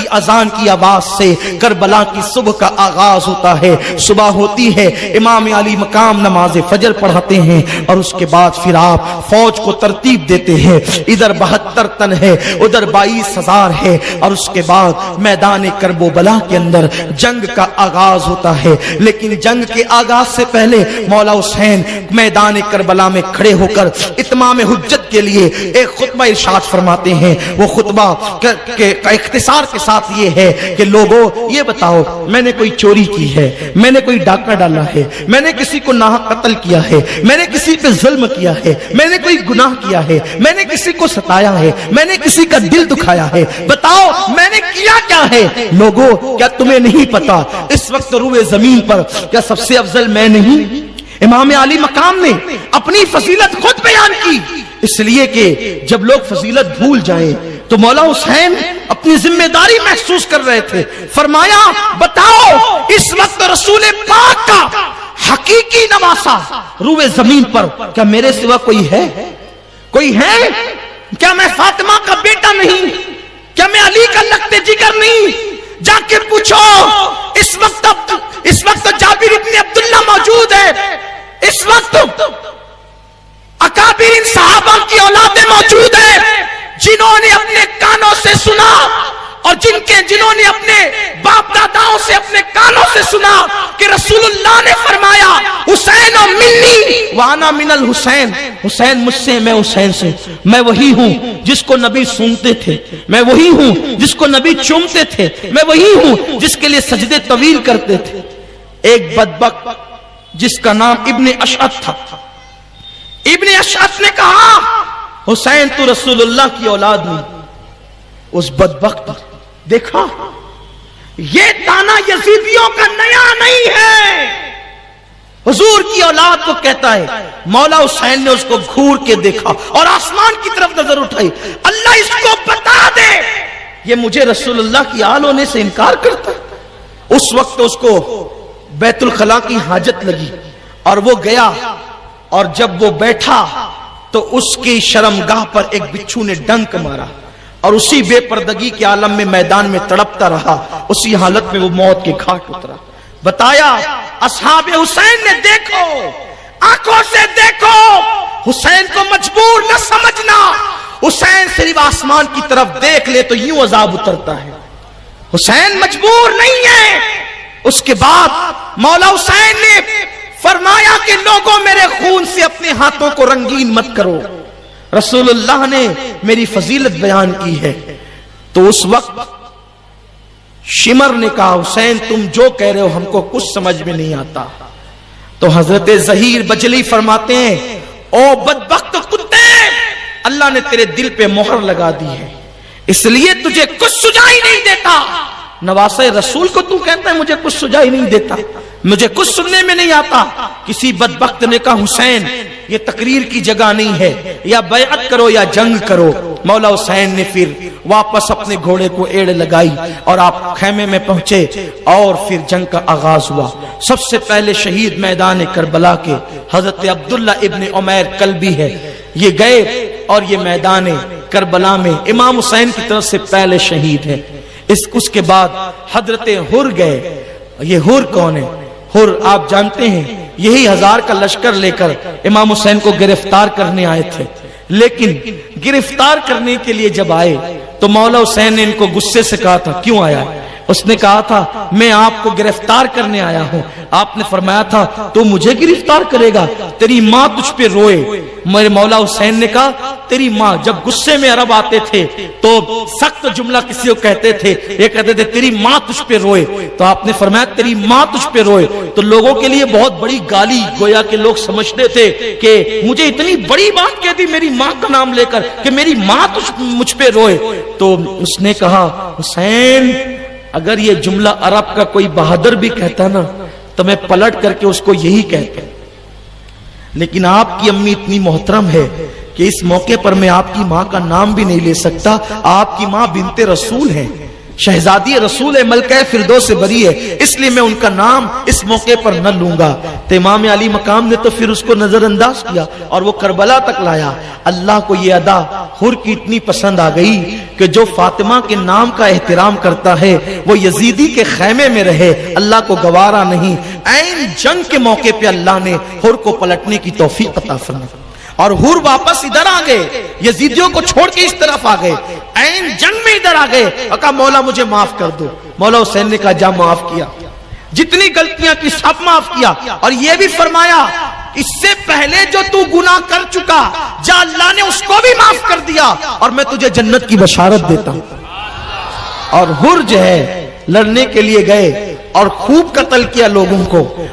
अजान की आवाज से करबला की सुबह का आगाज होता है। सुबह होती है, इमाम अली मकाम नमाज फजर पढ़ाते हैं और उसके बाद फिर आप फौज को तरतीब देते हैं। इधर 72 तन है, उधर 22,000 है और उसके बाद मैदान करबला के अंदर जंग का आगाज होता है। लेकिन जंग के आगाज से पहले मौला हुसैन मैदान करबला में खड़े होकर इत्माम हुज्जत के लिए एक खुतबा इरशाद फरमाते हैं। वो खुतबा का इख्तिसार के साथ ये है कि लोगों ये बताओ, मैंने कोई चोरी की है, मैंने कोई डाका डाला है, मैंने किसी को नाहक कत्ल किया है, मैंने किसी पे जुल्म किया है, मैंने कोई गुनाह किया है, मैंने किसी को सताया है, मैंने किसी का दिल दुखाया है, बताओ मैंने किया क्या है? लोगों क्या तुम्हें नहीं पता इस वक्त रूए जमीन पर क्या सबसे अफजल मैं नहीं? इमाम अली मकाम ने अपनी फजीलत खुद बयान की, इसलिए कि जब लोग फजीलत भूल जाएं तो मौला हुसैन अपनी जिम्मेदारी महसूस कर रहे थे। फरमाया बताओ इस वक्त रसूल पाक का हकीकी नवासा रूए जमीन पर क्या मेरे सिवा कोई है? कोई है? क्या मैं फातिमा का बेटा नहीं? क्या मैं अली का लख्ते जिगर नहीं? जाके पूछो, इस वक्त जाबिर इब्ने अब्दुल्ला मौजूद है, इस वक्त अकाबिर सहाबा की औलादें मौजूद है जिन्होंने अपने कानों से सुना और जिन्होंने अपने बाप दादाओं से अपने कानों से सुना कि रसूलुल्लाह ने फरमाया हुसैन और मिन्नी वाना मिनल हुसैन, हुसैन मुझसे मैं हुसैन से, मैं वही हूं जिसको नबी सूंघते थे, मैं वही हूं जिसको नबी चूमते थे, मैं वही हूं जिसके लिए सजदे तवील करते थे। एक बदबख्त जिसका नाम इब्ने अशअत था, इब्ने अशअत ने कहा हुसैन तू रसूलुल्लाह की औलाद नहीं। उस बदबख्त देखा, ये ताना यजीदियों का नया नहीं है, हुजूर की औलाद को कहता है। मौला हुसैन ने उसको घूर के देखा और आसमान की तरफ नजर उठाई, अल्लाह इसको बता दे ये मुझे रसूलुल्लाह की आल होने से इनकार करता है। उस वक्त उसको बैतुल खला की हाजत लगी और वो गया और जब वो बैठा तो उसकी शर्मगाह पर एक बिच्छू ने डंक मारा और उसी बेपर्दगी के आलम में मैदान में तड़पता रहा। उसी हालत में वो मौत के घाट उतरा। बताया असहाबे हुसैन ने देखो, आंखों से देखो, हुसैन को मजबूर न समझना, हुसैन सिर्फ आसमान की तरफ देख ले तो यूं अजाब उतरता है, हुसैन मजबूर नहीं है। उसके बाद मौला हुसैन ने फरमाया कि लोगों मेरे खून से अपने हाथों को रंगीन मत करो, रसूलुल्लाह ने मेरी फजीलत बयान की है। तो उस वक्त शिमर ने कहा हुसैन तुम जो कह रहे हो हमको कुछ समझ में नहीं आता। तो हजरत जहीर बजली फरमाते हैं ओ बदबख्त कुत्ते, अल्लाह ने तेरे दिल पे मोहर लगा दी है, इसलिए तुझे कुछ सुझाई नहीं देता। नवासे रसूल को तू कहता है मुझे कुछ सुझाई नहीं देता, मुझे कुछ सुनने में नहीं आता। किसी बदबख्त ने कहा हुसैन ये तकरीर की जगह नहीं है, या बैअत करो या जंग करो। मौला हुसैन ने फिर वापस अपने घोड़े को एड़ लगाई और आप खैमे में पहुंचे और फिर जंग का आगाज हुआ। सबसे पहले शहीद मैदान करबला के हजरत अब्दुल्ला इब्ने उमैर कल्बी है, ये गए और ये मैदान करबला में इमाम हुसैन की तरफ से पहले शहीद है। उसके बाद हजरत हुर गए। ये हुर कौन है? हुर आप जानते हैं यही 1000 का लश्कर लेकर इमाम हुसैन को गिरफ्तार करने आए थे। लेकिन गिरफ्तार करने के लिए जब आए तो मौला हुसैन ने इनको गुस्से से कहा था क्यों आया? उसने कहा था मैं आपको गिरफ्तार करने आया हूं। आपने फरमाया था तू मुझे गिरफ्तार करेगा, तेरी माँ तुझ पे रोए। मेरे मौला हुसैन ने कहा तेरी माँ, जब गुस्से में अरब आते थे तो सख्त जुमला किसी को कहते थे, ये कहते थे तेरी माँ तुझ पे रोए। तो आपने फरमाया तेरी माँ तुझ पे रोए, तो लोगों के लिए बहुत बड़ी गाली, गोया के लोग समझते थे कि मुझे इतनी बड़ी बात कह दी मेरी माँ का नाम लेकर कि मेरी माँ मुझ पे रोए। तो उसने कहा हुसैन अगर ये जुमला अरब का कोई बहादुर भी कहता ना तो मैं पलट करके उसको यही कहता, लेकिन आपकी अम्मी इतनी मोहतरम है कि इस मौके पर मैं आपकी माँ का नाम भी नहीं ले सकता। आपकी माँ बिनते रसूल है, शहजादी रसूल मलके फिरदौस से बरी है, इसलिए मैं उनका नाम इस मौके पर न लूंगा। तो इमाम अली मकाम ने तो फिर उसको नजरअंदाज किया और वो करबला तक लाया। अल्लाह को ये अदा हुर की इतनी पसंद आ गई कि जो फातिमा के नाम का एहतराम करता है वो यजीदी के खैमे में रहे, अल्लाह को गवारा नहीं। ऐन जंग के मौके पे अल्लाह ने हुर को पलटने की तौफीक अता फरमाई और हुर वापस इधर आ गए, यजीदियों को छोड़ के इस तरफ आ गए, ऐन जंग में इधर आ गए और कहा मौला मुझे माफ कर दो। मौला हुसैन ने कहा जा माफ किया, जितनी गलतियां की सब माफ किया और यह भी फरमाया इससे पहले जो तू गुनाह कर चुका जा अल्लाह ने उसको भी माफ कर दिया और मैं तुझे जन्नत की बशारत देता हूं। और हुर जो है लड़ने के लिए गए और खूब कत्ल किया लोगों को।